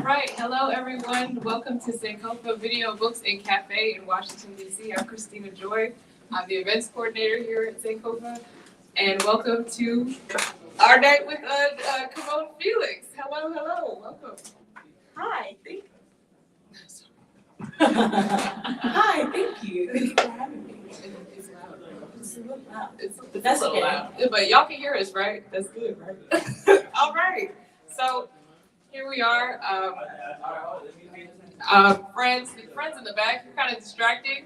right, hello everyone. Welcome to Sankofa Video Books Cafe in Washington, D.C. I'm Christina Joy. I'm the events coordinator here at Sankofa. And welcome to our night with Camonghne Felix. Hello, welcome. Hi, thank you. Hi, thank you. Thank you for having me. It's loud. It's a little loud. That's a little loud. But y'all can hear us, right? That's good, right? All right. So here we are. Friends in the back. You're kind of distracting.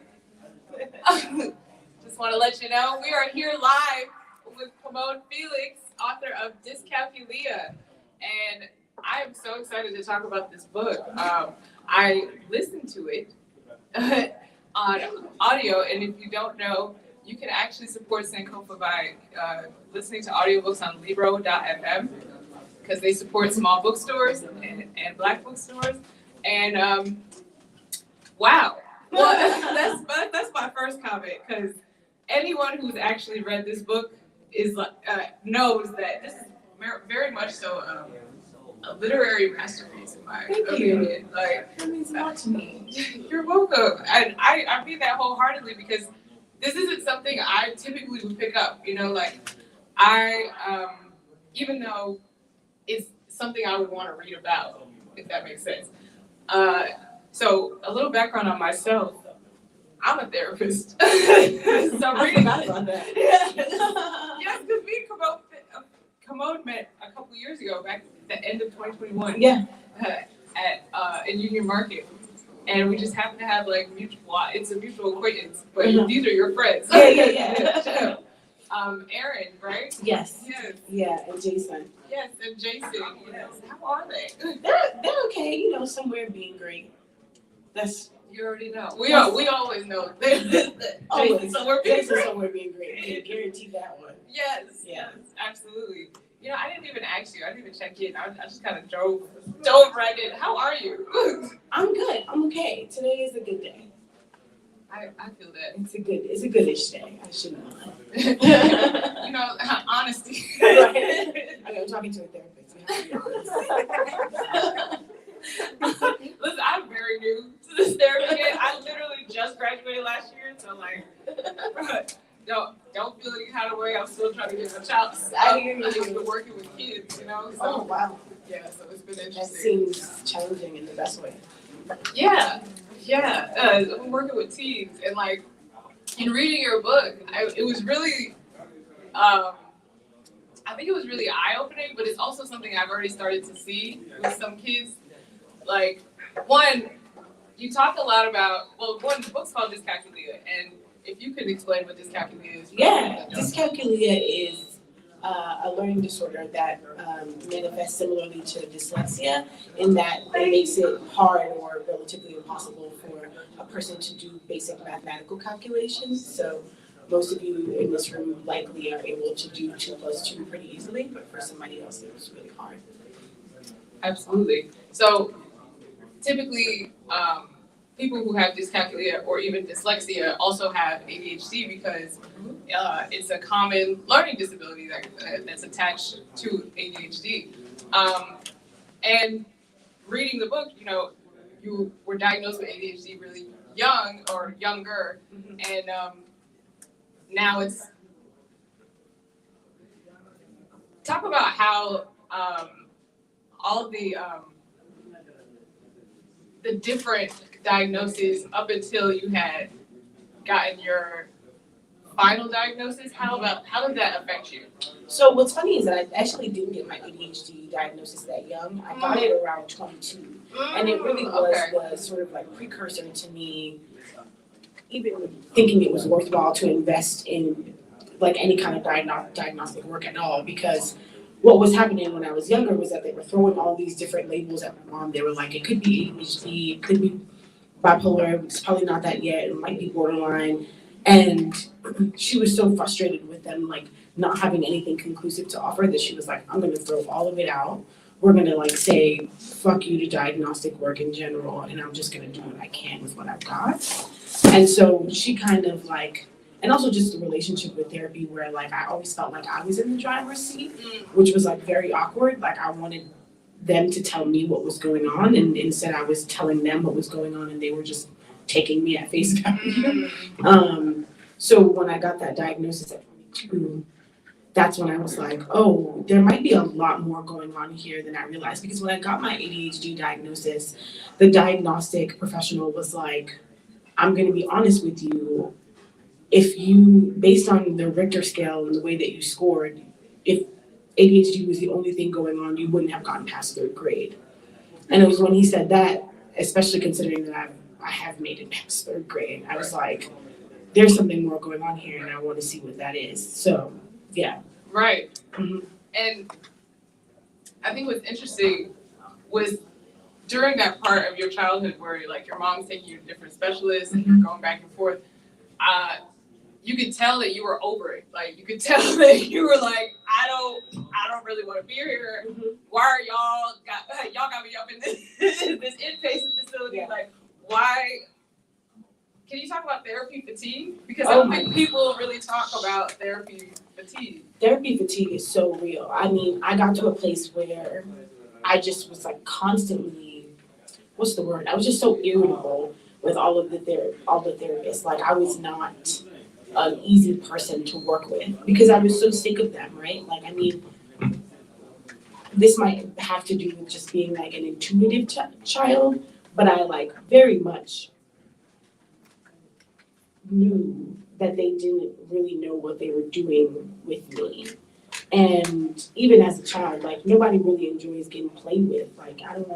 Just want to let you know we are here live with Camonghne Felix, author of Dyscalculia, and I am so excited to talk about this book. I listened to it on audio, and if you don't know, you can actually support Sankofa by listening to audiobooks on Libro.fm because they support small bookstores and Black bookstores. And wow, well, that's my first comment, because anyone who's actually read this book is knows that this is very much so a literary masterpiece in my opinion. Like, That means a lot to me. You're welcome. And I mean that wholeheartedly, because this isn't something I typically would pick up. You know, like I even though it's something I would want to read about, if that makes sense. So a little background on myself. I'm a therapist. So I'm reading about that. Yes, because me and Camonghne met a couple years ago, back at the end of 2021. Yeah. In Union Market. And we just happen to have like it's a mutual acquaintance, but these are your friends. Yeah. Aaron, right? Yes. Yes. Yeah, and Jason. Yes, and Jason. Yes. How are they? They're okay, you know, somewhere being great. That's You already know. We always know. always Somewhere being Jason great. somewhere being great. I can guarantee that one. Yes. Yeah. Yes, absolutely. You know, I didn't even ask you. I didn't even check in. I just kind of drove right in. How are you? I'm good. I'm okay. Today is a good day. I feel that. It's a goodish day. I shouldn't lie. You know, honesty. Right. I'm talking to a therapist. We have to be honest. Listen, I'm very new to this therapy. I literally just graduated last year, so like, don't feel any kind of way. I'm still trying to get my chops. I hear you. I've been working with kids, you know. So, Oh wow. Yeah, so it's been That interesting. seems challenging in the best way. Yeah. I'm working with teens, and like, in reading your book, it was really, I think it was really eye-opening, but it's also something I've already started to see with some kids. Like, one, you talk a lot about, the book's called Dyscalculia, and if you could explain what Dyscalculia is. Yeah, dyscalculia is a learning disorder that manifests similarly to dyslexia, in that it makes it hard or relatively impossible for a person to do basic mathematical calculations. So most of you in this room likely are able to do 2 + 2 pretty easily, but for somebody else it was really hard. Absolutely. So typically, people who have dyscalculia or even dyslexia also have ADHD, because it's a common learning disability that's attached to ADHD. And reading the book, you know, you were diagnosed with ADHD really young or younger, and now it's talk about how all the different diagnoses up until you had gotten your final diagnosis. How did that affect you? So what's funny is that I actually didn't get my ADHD diagnosis that young. I got it around 22. And it really was the sort of like precursor to me even thinking it was worthwhile to invest in like any kind of diagnostic work at all, because what was happening when I was younger was that they were throwing all these different labels at my mom. They were like, it could be ADHD, it could be bipolar, it's probably not that yet, it might be borderline. And she was so frustrated with them like not having anything conclusive to offer that she was like, I'm gonna throw all of it out. We're gonna like say, fuck you to diagnostic work in general, and I'm just gonna do what I can with what I've got. And so she kind of like, and also just the relationship with therapy where like I always felt like I was in the driver's seat, which was like very awkward. Like I wanted them to tell me what was going on, and instead I was telling them what was going on, and they were just taking me at face value. So when I got that diagnosis at 22, that's when I was like, oh, there might be a lot more going on here than I realized. Because when I got my ADHD diagnosis, the diagnostic professional was like, I'm going to be honest with you. If you, based on the Richter scale and the way that you scored, if ADHD was the only thing going on, you wouldn't have gotten past third grade. And it was when he said that, especially considering that I have made it past third grade, I was like, there's something more going on here, and I want to see what that is. So, yeah. Right. Mm-hmm. And I think what's interesting was during that part of your childhood where like your mom's taking you to different specialists and you're going back and forth, you could tell that you were over it. Like you could tell that you were like, I don't really want to be here. Why are y'all got me up in this this inpatient facility? Yeah. Like why? Can you talk about therapy fatigue? Because I don't think people really talk about therapy fatigue. Therapy fatigue is so real. I mean, I got to a place where I just was like constantly, what's the word? I was just so irritable with all the therapists. Like I was not an easy person to work with because I was so sick of them, right? Like, I mean, this might have to do with just being like an intuitive child, but I like very much knew that they didn't really know what they were doing with me. And even as a child, like nobody really enjoys getting played with. Like I'm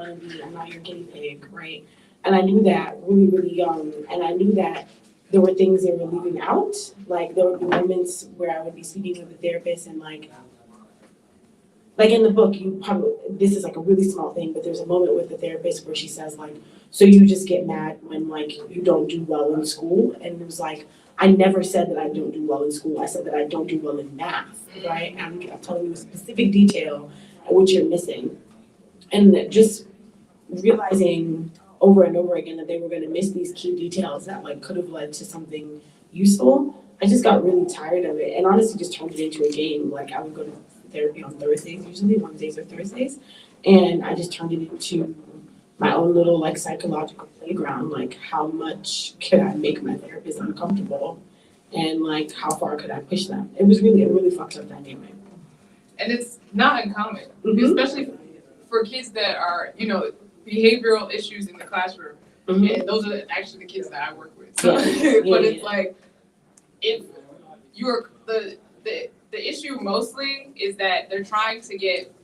not your guinea pig, right? And I knew that really, really young. And I knew that there were things they were leaving out. Like there would be moments where I would be speaking with a therapist and like in the book, this is like a really small thing, but there's a moment with the therapist where she says like, so you just get mad when like you don't do well in school? And it was like, I never said that I don't do well in school. I said that I don't do well in math, right? I'm telling you a specific detail which you're missing. And just realizing over and over again that they were going to miss these key details that like could have led to something useful. I just got really tired of it and honestly just turned it into a game. Like I would go to therapy on Thursdays, usually Wednesdays or Thursdays, and I just turned it into my own little like psychological playground. Like how much could I make my therapist uncomfortable, and like how far could I push them? It was really a really fucked up dynamic. And it's not uncommon, especially for kids that are, you know, behavioral issues in the classroom. And those are actually the kids that I work with. So, but it's like if you're the issue mostly is that they're trying to get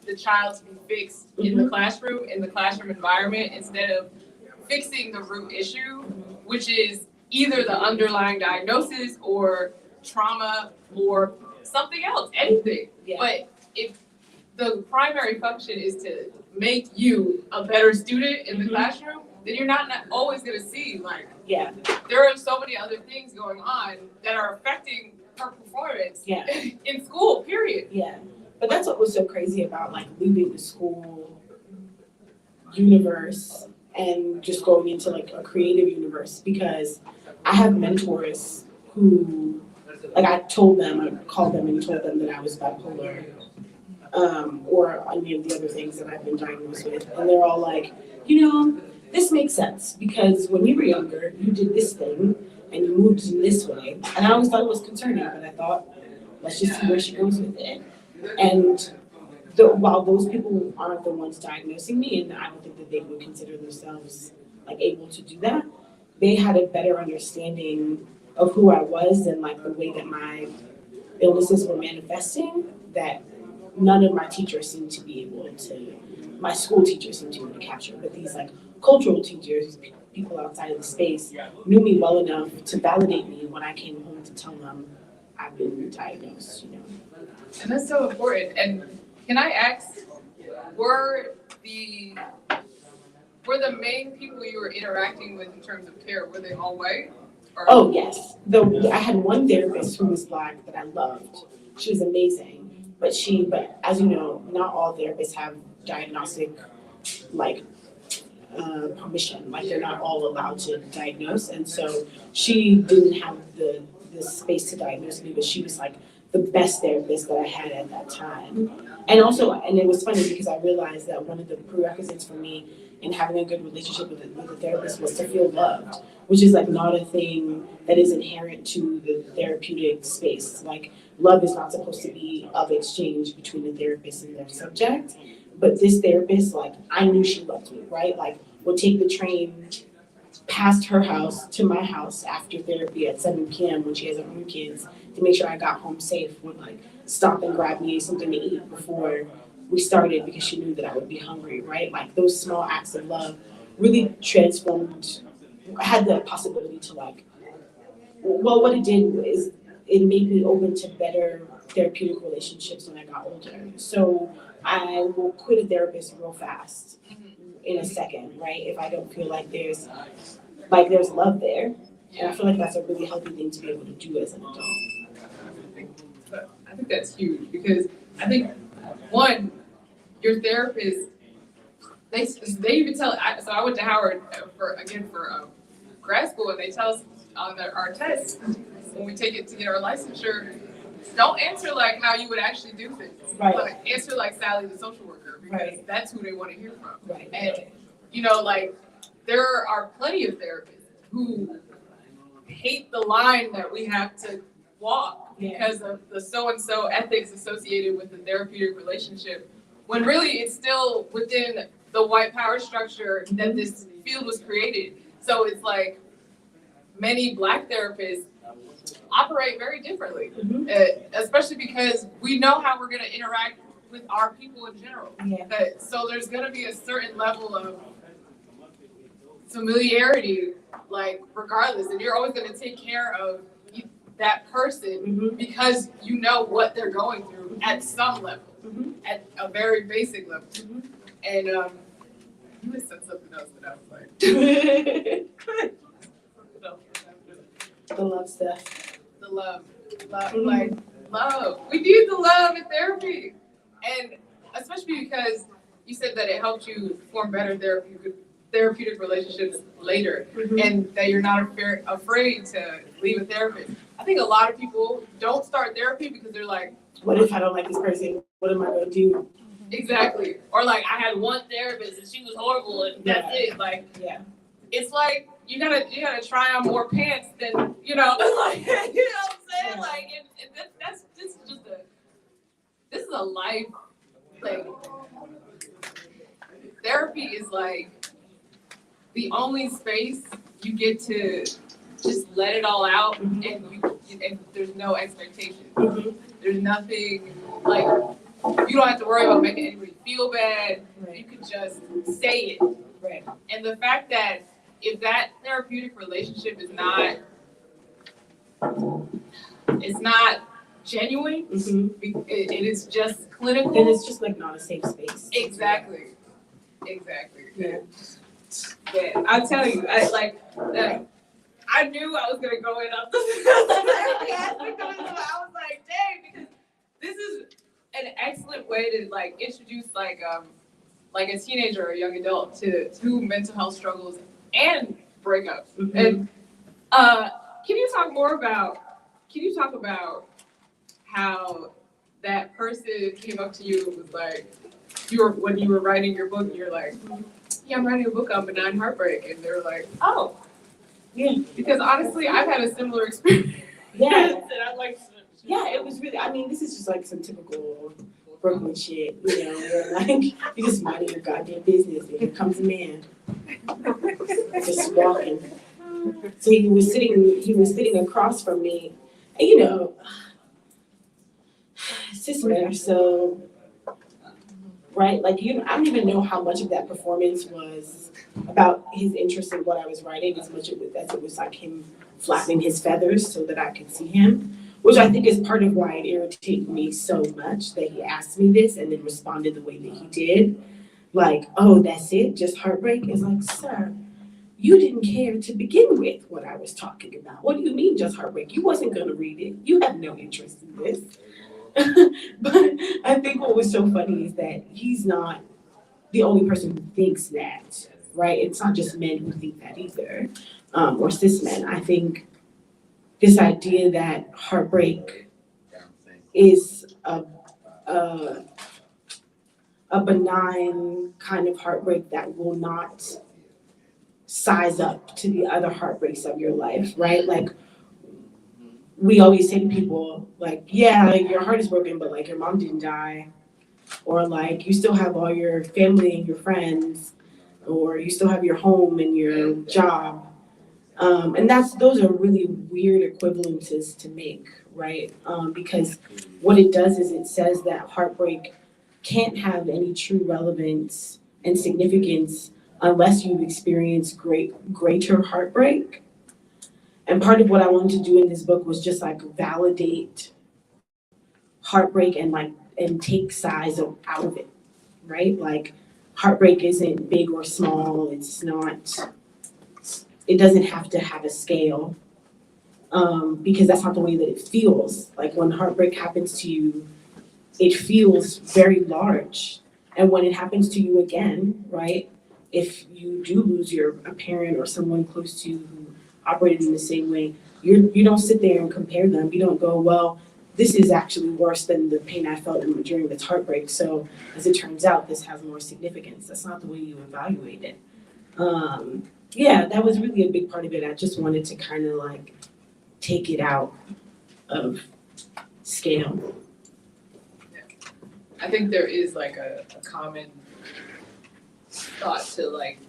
the child to be fixed in the classroom environment instead of fixing the root issue, which is either the underlying diagnosis or trauma or something else, anything. But if the primary function is to make you a better student in the classroom, then you're not always going to see like there are so many other things going on that are affecting her performance in school, period. But that's what was so crazy about like leaving the school universe and just going into like a creative universe, because I have mentors who like I called them and told them that I was bipolar or any of the other things that I've been diagnosed with, and they're all like, you know, this makes sense because when you were younger you did this thing and you moved in this way. And I always thought it was concerning, but I thought, let's just see where she goes with it. And while those people aren't the ones diagnosing me, and I don't think that they would consider themselves like able to do that, they had a better understanding of who I was and like the way that my illnesses were manifesting that none of my teachers seemed to be able to, my school teachers seemed to be able to capture, but these like cultural teachers, people outside of the space knew me well enough to validate me when I came home to tell them I've been diagnosed, you know. And that's so important. And can I ask, were the main people you were interacting with in terms of care, were they all white? Oh yes. I had one therapist who was Black that I loved. She was amazing. But as you know, not all therapists have diagnostic like permission, like they're not all allowed to diagnose, and so she didn't have the space to diagnose me, but she was like the best therapist that I had at that time. And also, and it was funny because I realized that one of the prerequisites for me in having a good relationship with a therapist was to feel loved, which is like not a thing that is inherent to the therapeutic space. Like love is not supposed to be of exchange between the therapist and their subject. But this therapist, like I knew she loved me, right? Like would take the train past her house to my house after therapy at 7 p.m. when she has her own kids to make sure I got home safe, would like stop and grab me something to eat before we started because she knew that I would be hungry, right? Like those small acts of love really transformed, had the possibility to like, well, what it did is it made me open to better therapeutic relationships when I got older. So I will quit a therapist real fast in a second, right? If I don't feel like there's love there. And I feel like that's a really healthy thing to be able to do as an adult. I think that's huge because I think one, your therapist, they even tell. So I went to Howard for grad school, and they tell us on our test when we take it to get our licensure, don't answer like how you would actually do things. Right. But answer like Sally, the social worker, because right. that's who they want to hear from. Right. And you know, like there are plenty of therapists who hate the line that we have to walk because of the so-and-so ethics associated with the therapeutic relationship, when really it's still within the white power structure that this field was created. So it's like many Black therapists operate very differently, especially because we know how we're going to interact with our people in general. So there's going to be a certain level of familiarity, like regardless, and you're always going to take care of that person because you know what they're going through at some level, at a very basic level. And you had said something else that I was like, the love stuff. The love, like love. We need the love in therapy, and especially because you said that it helped you form better therapeutic relationships later, and that you're not afraid to leave a therapist. I think a lot of people don't start therapy because they're like, what if I don't like this person? What am I going to do? Exactly. Or like, I had one therapist and she was horrible and that's it. Like, it's like you gotta try on more pants than like, you know what I'm saying? Like, this is a life. Like, therapy is like the only space you get to just let it all out, and there's no expectation. There's nothing, like, you don't have to worry about making anybody feel bad. You can just say it. And the fact that if that therapeutic relationship is not, it's not genuine, it is just clinical. And it's just like not a safe space. Exactly. Yeah. I'll tell you, I knew I was gonna go in on this. I was like, dang, because this is an excellent way to like introduce like a teenager or a young adult to mental health struggles and breakups. And can you talk about how that person came up to you and was like, when you were writing your book, you're like, yeah, I'm writing a book on benign heartbreak, and they're like, oh, yeah, because honestly, I've had a similar experience. And I like, it was really, I mean, this is just like some typical Brooklyn shit, you know, where like you just minding your goddamn business, and here comes a man, just walking. So he was sitting across from me, and you know, cis men are so. Right, like I don't even know how much of that performance was about his interest in what I was writing, as much as it was like him flapping his feathers so that I could see him, which I think is part of why it irritated me so much that he asked me this and then responded the way that he did. Like, oh, that's it, just heartbreak? It's like, sir, you didn't care to begin with what I was talking about. What do you mean, just heartbreak? You wasn't gonna read it. You have no interest in this. But I think what was so funny is that he's not the only person who thinks that, right? It's not just men who think that either, or cis men. I think this idea that heartbreak is a benign kind of heartbreak that will not size up to the other heartbreaks of your life, right? Like, we always say to people, like, yeah, like your heart is broken, but like your mom didn't die, or like you still have all your family and your friends, or you still have your home and your job. And those are really weird equivalences to make, right? Because what it does is it says that heartbreak can't have any true relevance and significance unless you've experienced greater heartbreak. And part of what I wanted to do in this book was just like validate heartbreak and take size out of it, right? Like, heartbreak isn't big or small. It doesn't have to have a scale, because that's not the way that it feels. Like, when heartbreak happens to you, it feels very large. And when it happens to you again, right? If you do lose a parent or someone close to you who operated in the same way, you don't sit there and compare them. You don't go, well, this is actually worse than the pain I felt during this heartbreak. So as it turns out, this has more significance. That's not the way you evaluate it. Yeah, that was really a big part of it. I just wanted to kind of like take it out of scale. I think there is like a common thought to like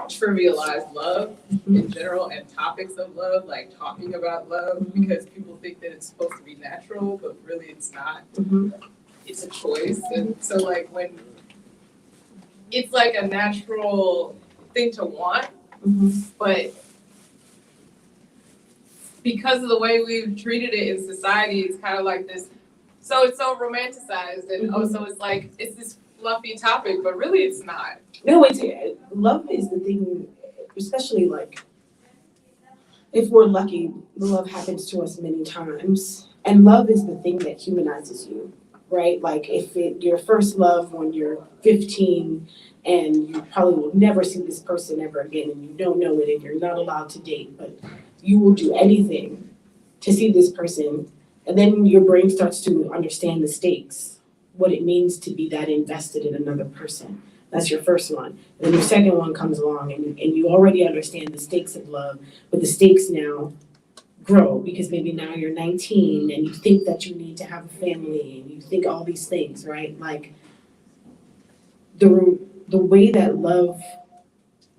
trivialize love in general and topics of love, like talking about love, because people think that it's supposed to be natural, but really it's not. It's a choice. And so like when it's like a natural thing to want, but because of the way we've treated it in society, it's kind of like this, so it's so romanticized and so it's like it's this fluffy topic, but really it's not. No, love is the thing, especially like if we're lucky, love happens to us many times. And love is the thing that humanizes you, right? Like if your first love when you're 15 and you probably will never see this person ever again and you don't know it and you're not allowed to date, but you will do anything to see this person. And then your brain starts to understand the stakes, what it means to be that invested in another person. That's your first one. And then your second one comes along and you already understand the stakes of love, but the stakes now grow because maybe now you're 19 and you think that you need to have a family and you think all these things, right? Like the way that love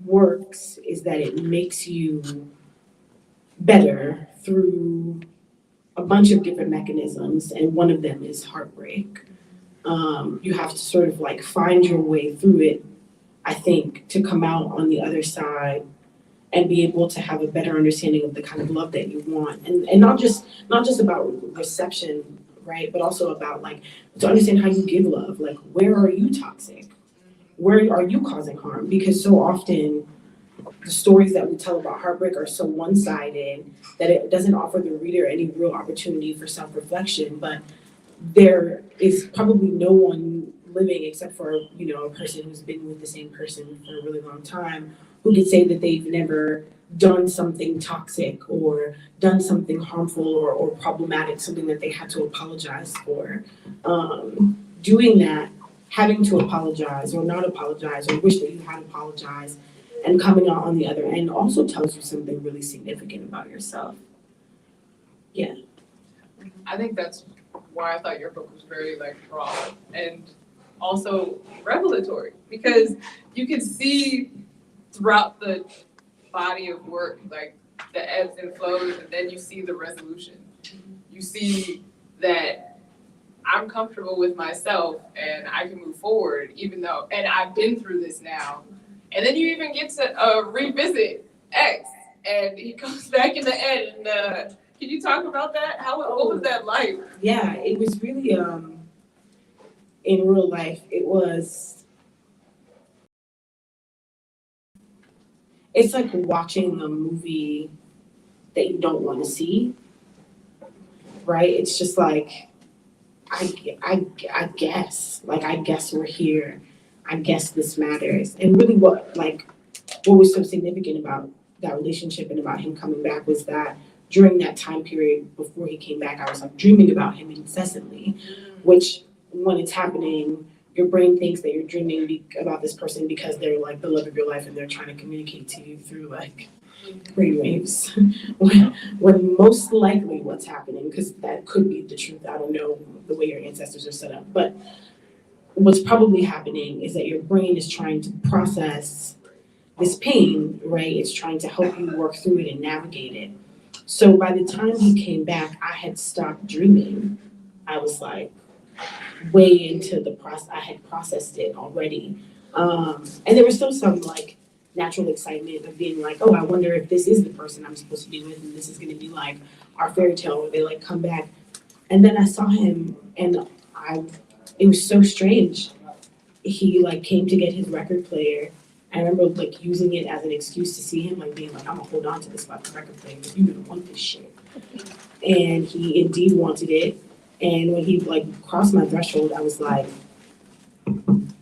works is that it makes you better through a bunch of different mechanisms, and one of them is heartbreak. You have to sort of like find your way through it, I think, to come out on the other side and be able to have a better understanding of the kind of love that you want. And not just about reception, right? But also about like to understand how you give love. Like, where are you toxic? Where are you causing harm? Because so often the stories that we tell about heartbreak are so one-sided that it doesn't offer the reader any real opportunity for self-reflection. But there is probably no one living except for, a person who's been with the same person for a really long time who could say that they've never done something toxic or done something harmful or problematic, something that they had to apologize for. Doing that, having to apologize or not apologize or wish that you had apologized and coming out on the other end also tells you something really significant about yourself. Yeah. I think that's why I thought your book was very like raw and also revelatory, because you can see throughout the body of work like the ebbs and flows, and then you see the resolution. You see that I'm comfortable with myself and I can move forward even though, and I've been through this now. And then you even get to revisit X, and he comes back in the end. And can you talk about that? What was that like? Yeah, it was really in real life. It's like watching a movie that you don't want to see, right? It's just like I guess we're here. I guess this matters. And really what was so significant about that relationship and about him coming back was that during that time period before he came back, I was like dreaming about him incessantly, which when it's happening your brain thinks that you're dreaming about this person because they're like the love of your life and they're trying to communicate to you through like brainwaves. when most likely what's happening, because that could be the truth, I don't know the way your ancestors are set up, but what's probably happening is that your brain is trying to process this pain, right? It's trying to help you work through it and navigate it. So by the time he came back, I had stopped dreaming. I was like way into the process. I had processed it already. And there was still some like natural excitement of being like, oh, I wonder if this is the person I'm supposed to be with and this is gonna be like our fairy tale where they like come back. And then I saw him and it was so strange. He like came to get his record player. I remember like using it as an excuse to see him, like being like, I'm gonna hold on to this fucking record player because you're gonna want this shit. And he indeed wanted it. And when he like crossed my threshold, I was like,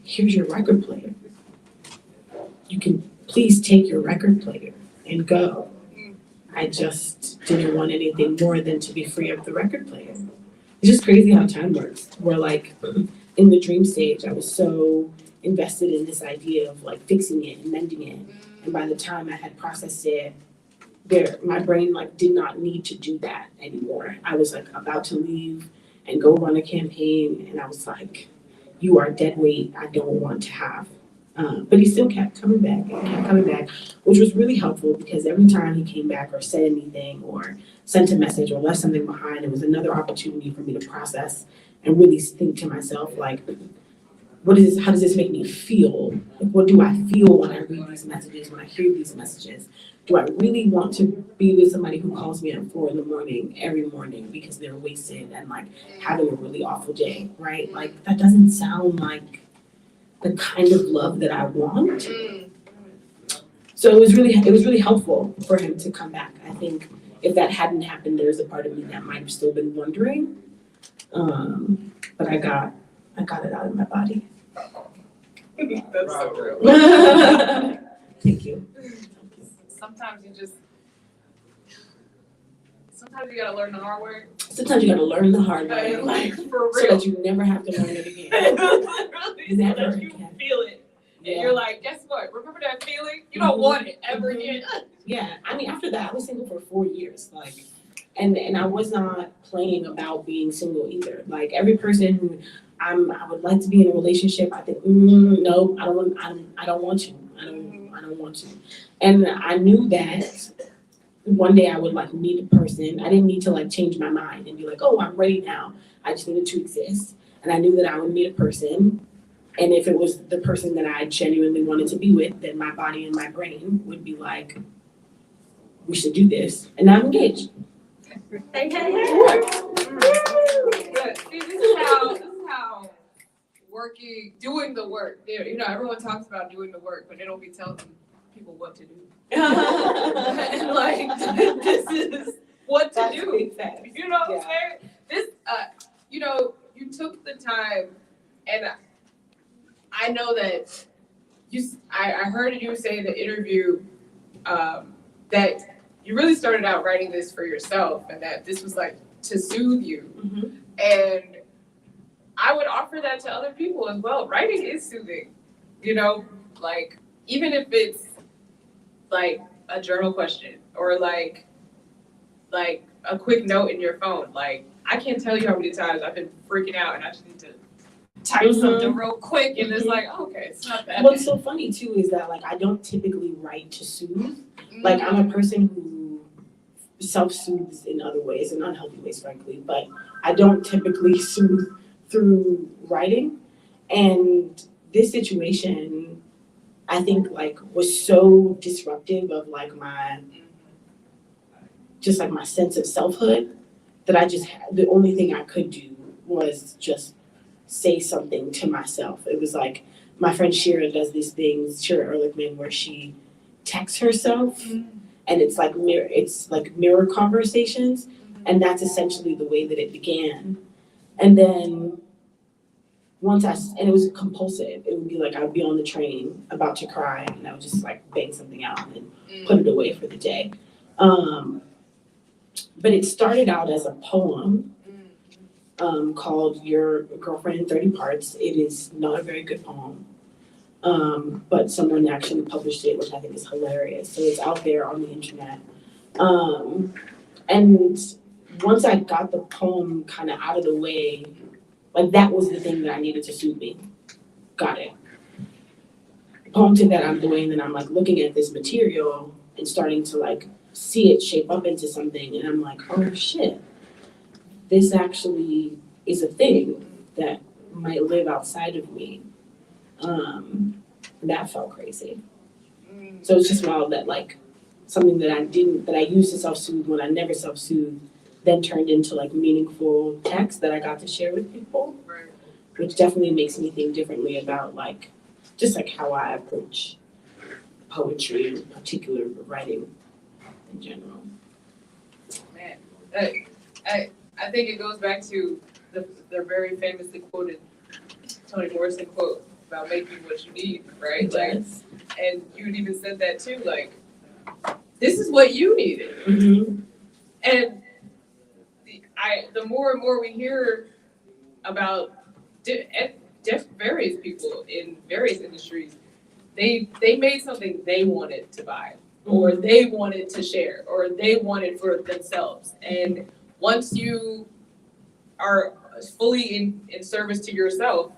here's your record player. You can please take your record player and go. I just didn't want anything more than to be free of the record player. It's just crazy how time works. We're like in the dream stage, I was so invested in this idea of like fixing it and mending it. And by the time I had processed it, my brain like did not need to do that anymore. I was like about to leave and go run a campaign, and I was like, you are dead weight I don't want to have. But he still kept coming back and kept coming back, which was really helpful because every time he came back or said anything or sent a message or left something behind, it was another opportunity for me to process and really think to myself, like, how does this make me feel? Like, what do I feel when I read these messages, when I hear these messages? Do I really want to be with somebody who calls me at 4 a.m. every morning because they're wasted and like having a really awful day, right? Like that doesn't sound like the kind of love that I want. So it was really helpful for him to come back. I think if that hadn't happened, there's a part of me that might have still been wondering. But I got it out of my body. That's so real. Thank you. Sometimes you gotta learn the hard way. Sometimes you gotta learn the hard way, Like, for so real. that you never have to learn it again. Literally, so Never that you again. feel it. And Yeah. you're like, guess what? Remember that feeling? You don't want it ever again. Yeah, I mean, after that, I was single for 4 years, like, and I was not playing about being single either. Like every person who I would like to be in a relationship, I think, no, I don't want to. I don't want to. And I knew that one day I would like meet a person. I didn't need to like change my mind and be like, oh, I'm ready now. I just needed to exist. And I knew that I would meet a person. And if it was the person that I genuinely wanted to be with, then my body and my brain would be like, we should do this. And I'm engaged. Hey. But see, this is how doing the work. You know, everyone talks about doing the work, but they don't be telling people what to do. And like, this is what to do. You know what I'm saying? This, you know, you took the time, and I know that I heard you say in the interview that you really started out writing this for yourself, and that this was like to soothe you. Mm-hmm. And I would offer that to other people as well. Writing is soothing, you know, like even if it's like a journal question or like a quick note in your phone. Like I can't tell you how many times I've been freaking out and I just need to type something real quick, and it's like, okay, it's not that. What's so funny too is that like I don't typically write to soothe. Like I'm a person who self-soothes in other ways, in unhealthy ways, frankly, but I don't typically soothe through writing. And this situation, I think, like was so disruptive of like my sense of selfhood that the only thing I could do was just say something to myself. It was like my friend Shira does these things, Shira Ehrlichman, where she texts herself, and it's like mirror conversations, and that's essentially the way that it began. And then and it was compulsive. It would be like I would be on the train about to cry, and I would just like bang something out and put it away for the day. But it started out as a poem, called Your Girlfriend in 30 Parts. It is not a very good poem, but someone actually published it, which I think is hilarious. So it's out there on the internet. And once I got the poem kind of out of the way, like that was the thing that I needed to soothe me. Got it. Poem took that out of the way, and then I'm like looking at this material and starting to like see it shape up into something, and I'm like, oh shit, this actually is a thing that might live outside of me. That felt crazy. So it's just wild that like something that I used to self-soothe when I never self-soothed then turned into like meaningful text that I got to share with people, which definitely makes me think differently about like just like how I approach poetry in particular, but writing in general. Man, I think it goes back to the very famously quoted Toni Morrison quote about making what you need, right? Like, and you even said that too, like, this is what you needed. Mm-hmm. And the more and more we hear about various people in various industries, they made something they wanted to buy, or they wanted to share, or they wanted for themselves. And once you are fully in service to yourself,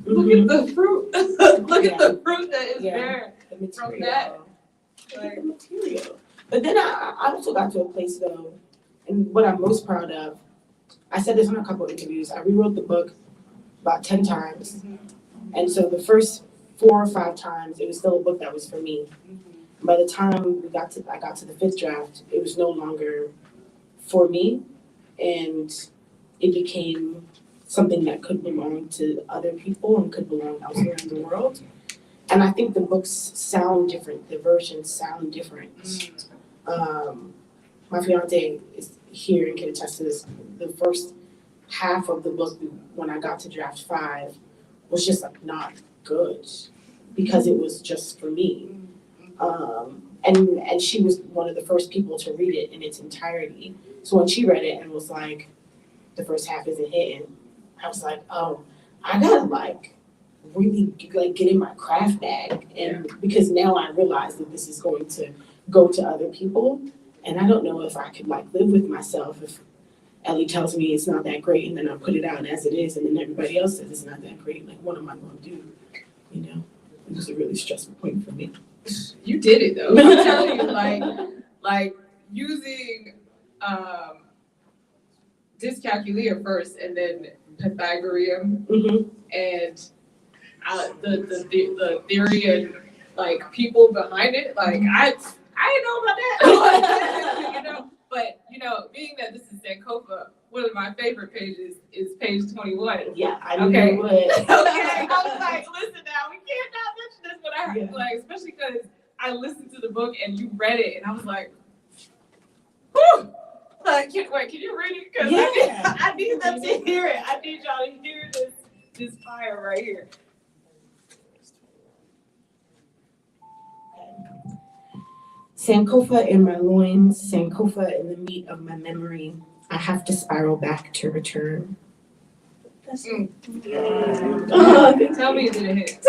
look at the fruit. Look at the fruit that is there from that. Like, the material. But then I also got to a place though, and what I'm most proud of, I said this in a couple of interviews, I rewrote the book about 10 times. Mm-hmm. And so the first 4 or 5 times, it was still a book that was for me. Mm-hmm. By the time I got to the 5th draft, it was no longer for me, and it became something that could belong to other people and could belong elsewhere in the world. And I think the books sound different, the versions sound different. Mm-hmm. My fiance is here and can attest to this. The first half of the book, when I got to draft 5, was just like not good because it was just for me. And she was one of the first people to read it in its entirety. So when she read it and was like, the first half isn't hitting, I was like, oh, I gotta like really like get in my craft bag, and because now I realize that this is going to go to other people, and I don't know if I could like live with myself if Ellie tells me it's not that great, and then I put it out as it is, and then everybody else says it's not that great. Like, what am I going to do? You know, it was a really stressful point for me. You did it though. I'm telling you, like using Dyscalculia first, and then Pythagorean, and the theory and like people behind it. Like I didn't know about that. You know, but you know, being that this is Sankofa, one of my favorite pages is page 21. Yeah, I knew you would. Okay, I was like, listen now, we can't not mention this, but I heard like, especially because I listened to the book and you read it, and I was like, whew! Like, can you read it? Because I need them to hear it. I need y'all to hear this fire right here. Sankofa in my loins, Sankofa in the meat of my memory. I have to spiral back to return. That's Tell me it didn't hit.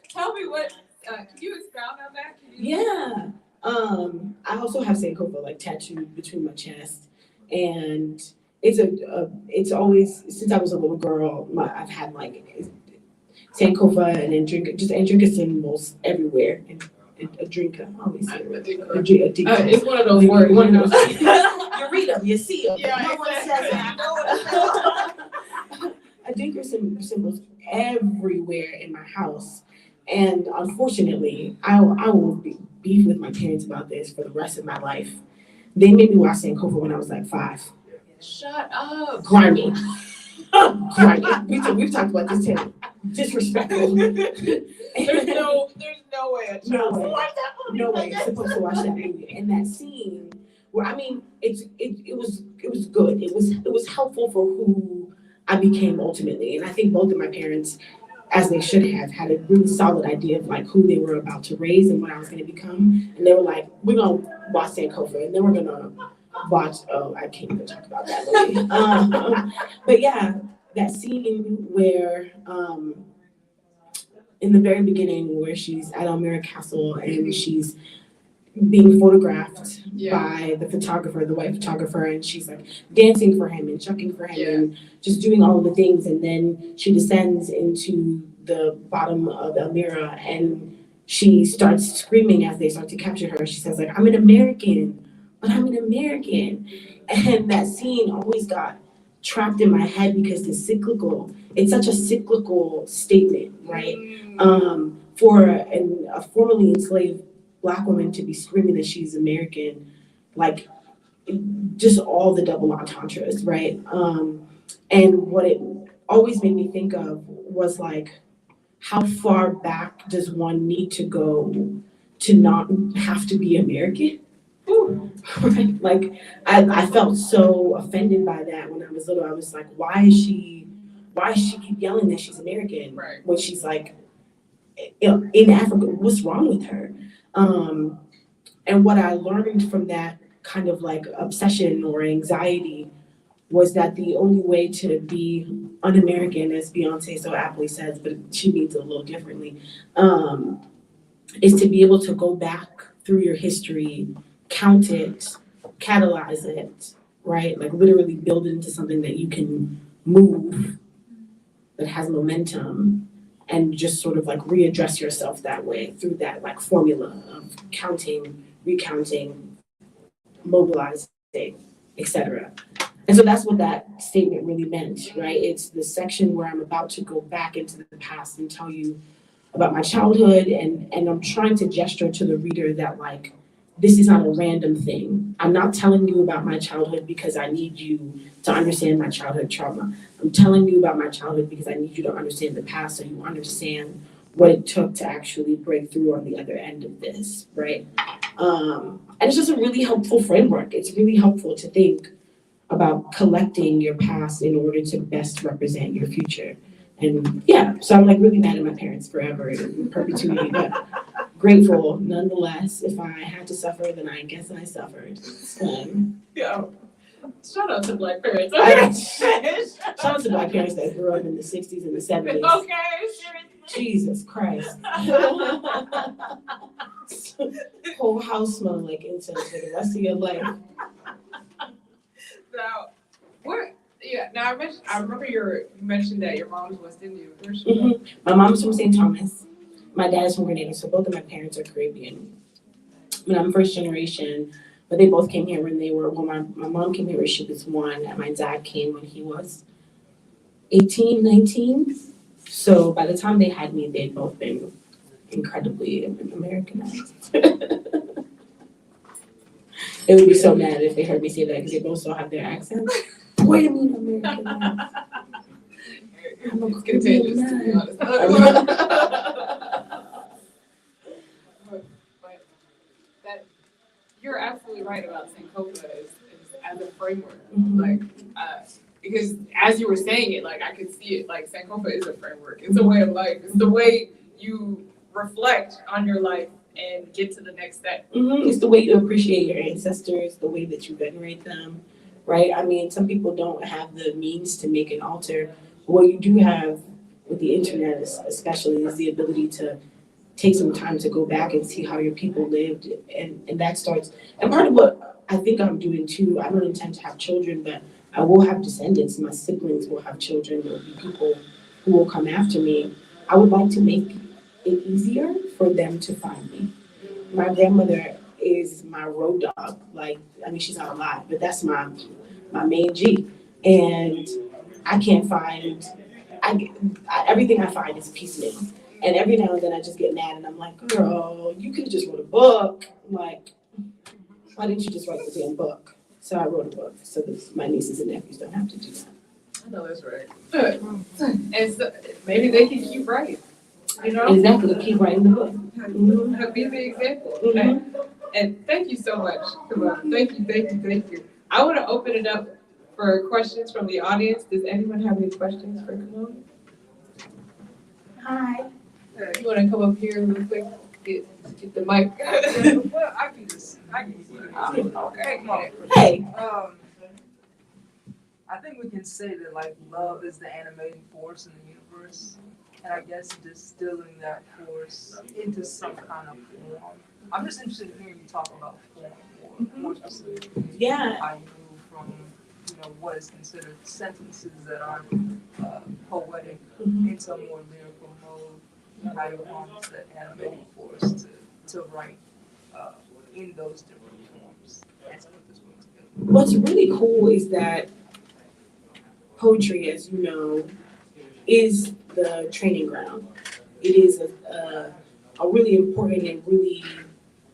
Tell me what. Can you expound on that? Yeah. I also have Sankofa like tattooed between my chest, and it's always, since I was a little girl, I've had like Sankofa and Andrinka symbols everywhere. And a drinker, I always say it's one of those words. One of those. You read them, you see them. Yeah, no one says it. I know what it says. A drinker symbols everywhere in my house, and unfortunately, I will beef with my parents about this for the rest of my life. They made me watch Sankofa when I was like 5. Shut up. Grimy. We've talked about this too. Disrespectful. There's no way a child will watch that movie. No way you're supposed to watch that movie. And that scene where, I mean, it was good. It was helpful for who I became ultimately. And I think both of my parents, as they should have, had a really solid idea of like who they were about to raise and what I was going to become. And they were like, we're going to watch Sankofa, and then we're going to watch. Oh, I can't even talk about that movie. But yeah, that scene where in the very beginning where she's at Elmira Castle and she's being photographed by the photographer, the white photographer, and she's like dancing for him and shucking for him and just doing all of the things, and then she descends into the bottom of Elmira and she starts screaming as they start to capture her. She says like, "I'm an American, but I'm an American," and that scene always got trapped in my head because it's such a cyclical statement, right? For a formerly enslaved Black woman to be screaming that she's American, like just all the double entendres, right? And what it always made me think of was like, how far back does one need to go to not have to be American? Right? Like I felt so offended by that when I was little. I was like, why is she keep yelling that she's American when she's like in Africa? What's wrong with her? And what I learned from that kind of like obsession or anxiety was that the only way to be un-American, as Beyonce so aptly says, but she means it a little differently, is to be able to go back through your history, count it, catalyze it, right? Like literally build it into something that you can move, that has momentum, and just sort of like readdress yourself that way through that like formula of counting, recounting, mobilizing, etc. And so that's what that statement really meant, right? It's the section where I'm about to go back into the past and tell you about my childhood, and I'm trying to gesture to the reader that like, this is not a random thing. I'm not telling you about my childhood because I need you to understand my childhood trauma. I'm telling you about my childhood because I need you to understand the past so you understand what it took to actually break through on the other end of this, right? And it's just a really helpful framework. It's really helpful to think about collecting your past in order to best represent your future. And yeah, so I'm like really mad at my parents forever in perpetuity, but grateful nonetheless. If I had to suffer, then I guess I suffered. Yeah. Shout out to Black parents. Shout out to Black parents that grew up in the 60s and the 70s. Okay, Jesus Christ. Whole house smell like incense for the rest of your life. Now, what? Yeah. Now I remember you mentioned that your mom was West Indian. Where's she from? My mom's from St. Thomas. My dad is from Grenada, so both of my parents are Caribbean. And I'm first generation, but they both came here when they were, well, my mom came here when she was 1, and my dad came when he was 18, 19. So by the time they had me, they'd both been incredibly Americanized. They would be so mad if they heard me say that because they both still have their accents. What do you mean Americanized? It's contagious, to be honest. But that you're absolutely right about Sankofa as a framework. Like, because as you were saying it, like I could see it. Like Sankofa is a framework. It's a way of life. It's the way you reflect on your life and get to the next step. It's the way you appreciate your ancestors, the way that you venerate them, right? I mean, some people don't have the means to make an altar. What you do have with the internet, especially, is the ability to take some time to go back and see how your people lived, and that starts. And part of what I think I'm doing too, I don't intend to have children, but I will have descendants. My siblings will have children. There will be people who will come after me. I would like to make it easier for them to find me. My grandmother is my road dog. Like, I mean, she's not alive, but that's my main G. And I can't find, everything I find is piecemeal. And every now and then I just get mad and I'm like, girl, you could have just wrote a book. Like, why didn't you just write the damn book? So I wrote a book so that my nieces and nephews don't have to do that. I know that's right. And so maybe they can keep writing. You know? Exactly, keep writing the book. Be the example. And thank you so much. Thank you. I want to open it up for questions from the audience. Does anyone have any questions for Camonghne? Hi. You want to come up here real quick? Get the mic. Well, I can okay, come on. Hey. I think we can say that like love is the animating force in the universe, and I guess distilling that force into some kind of form. I'm just interested in hearing you talk about form more specifically. Yeah. How you move from what is considered sentences that are poetic into a more lyrical mode. How you harness that animating force to write in those different forms. Let's put this book together. What's really cool is that poetry, as you know, is the training ground. It is a really important and really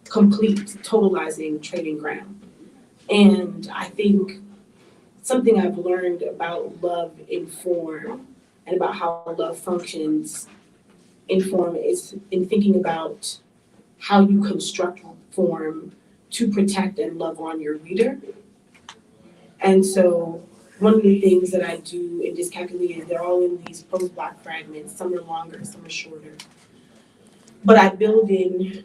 complete, totalizing training ground. And I think something I've learned about love in form and about how love functions in form is in thinking about how you construct form to protect and love on your reader. And so one of the things that I do in Dyscalculia is they're all in these prose block fragments. Some are longer, some are shorter. But I build in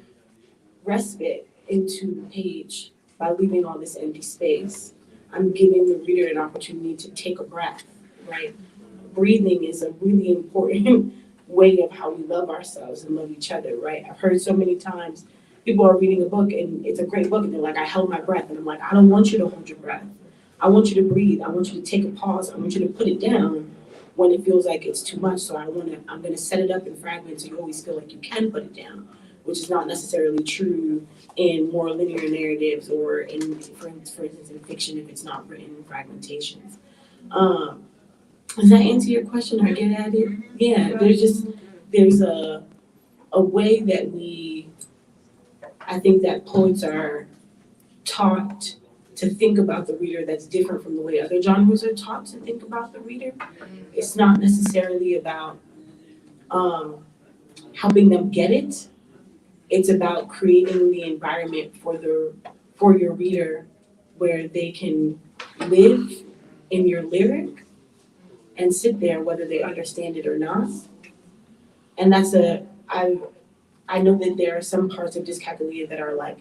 respite into the page by leaving all this empty space. I'm giving the reader an opportunity to take a breath, right? Breathing is a really important way of how we love ourselves and love each other, right? I've heard so many times people are reading a book and it's a great book and they're like, I held my breath. And I'm like, I don't want you to hold your breath. I want you to breathe. I want you to take a pause. I want you to put it down when it feels like it's too much. So I'm gonna set it up in fragments so you always feel like you can put it down, which is not necessarily true in more linear narratives or in, for instance, in fiction if it's not written in fragmentations. Does that answer your question or get at it? Yeah, there's a way that I think that poets are taught to think about the reader that's different from the way other genres are taught to think about the reader. It's not necessarily about helping them get it. It's about creating the environment for your reader where they can live in your lyric and sit there whether they understand it or not. And I know that there are some parts of Dyscalculia that are like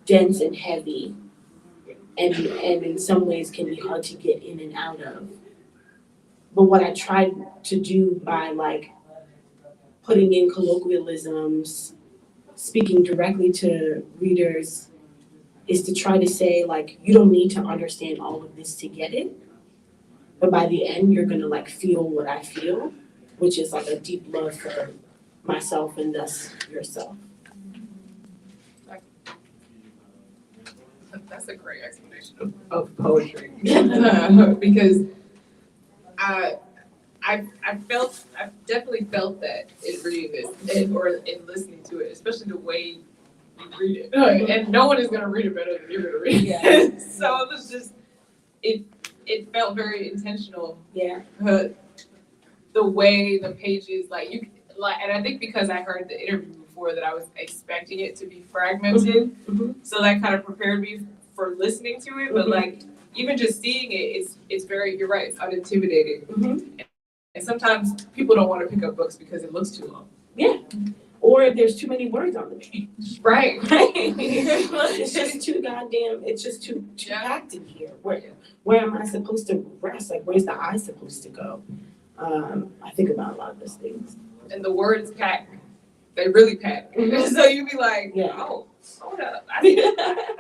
dense and heavy and in some ways can be hard to get in and out of. But what I tried to do by like putting in colloquialisms, speaking directly to readers, is to try to say like, you don't need to understand all of this to get it. But by the end, you're gonna like feel what I feel, which is like a deep love for myself and thus yourself. That's a great explanation of poetry. Because I've definitely felt that in reading this or in listening to it, especially the way you read it. And no one is gonna read it better than you're gonna read it. Yeah. So it was just it felt very intentional. Yeah. The way the pages and I think because I heard the interview before that I was expecting it to be fragmented, so that kind of prepared me for listening to it. But like even just seeing it, it's very, you're right, it's unintimidating. And sometimes people don't want to pick up books because it looks too long. Yeah. Or if there's too many words on the page. Right. It's just too packed in here. Where am I supposed to rest? Like, where's the eye supposed to go? I think about a lot of those things. And the words pack. They really pack. So you be like, oh, hold up. I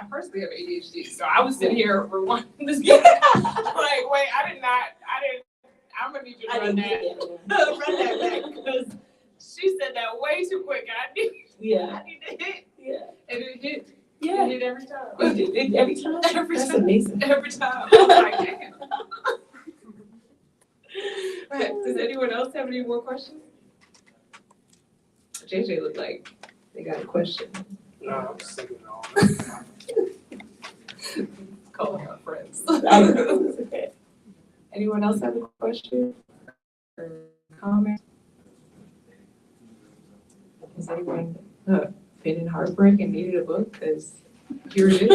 personally have ADHD, so I was sitting here rewinding this. Like, wait, I'm gonna need you to run that back because she said that way too quick, and I need to hit. Yeah. And it hit. Yeah. It hit every time. It every time? That's amazing. Every time. I was like, damn. Right. Does anyone else have any more questions? JJ looked like they got a question. No, I'm just thinking all Calling our friends. Anyone else have a question or comment? Has anyone been in Heartbreak and needed a book? Because here it is. I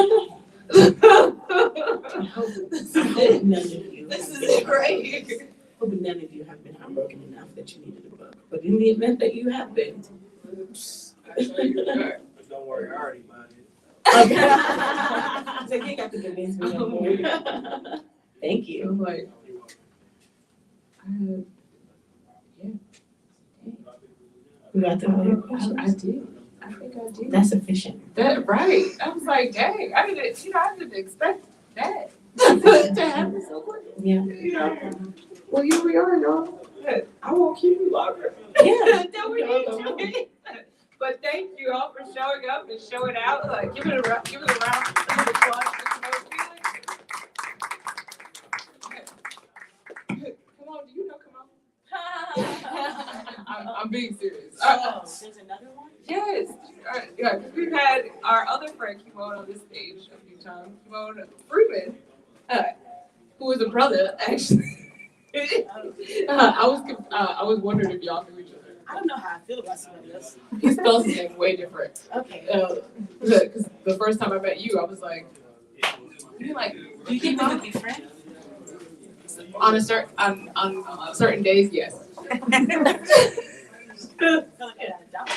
hope that none of you. This is great. I hope none of you have been heartbroken enough that you needed a book. But in the event that you have been, I know you are. But don't worry, I already bought it. So you got to convince me no more. Thank you. I'm like, We got the other question. I did. I think I did. That's sufficient. That right. I was like, dang, I didn't expect that to happen so quick. Yeah. You know. Well, here we are, y'all. I won't keep you longer. Yeah. No, we need to. But thank you all for showing up and showing out. Like, give it a round. Give it a round of applause for Camonghne Felix. Come on, do you know Camonghne? I'm being serious. There's another one? Yes, yeah, because we've had our other friend Camonghne on this stage a few times. Camonghne Freeman, who is a brother, actually. I was wondering if y'all knew each other. I don't know how I feel about somebody else. He spells his name way different. Okay. Because the first time I met you, I was like, you like, Do you think we could be friends? on certain days, yes. Feel like I got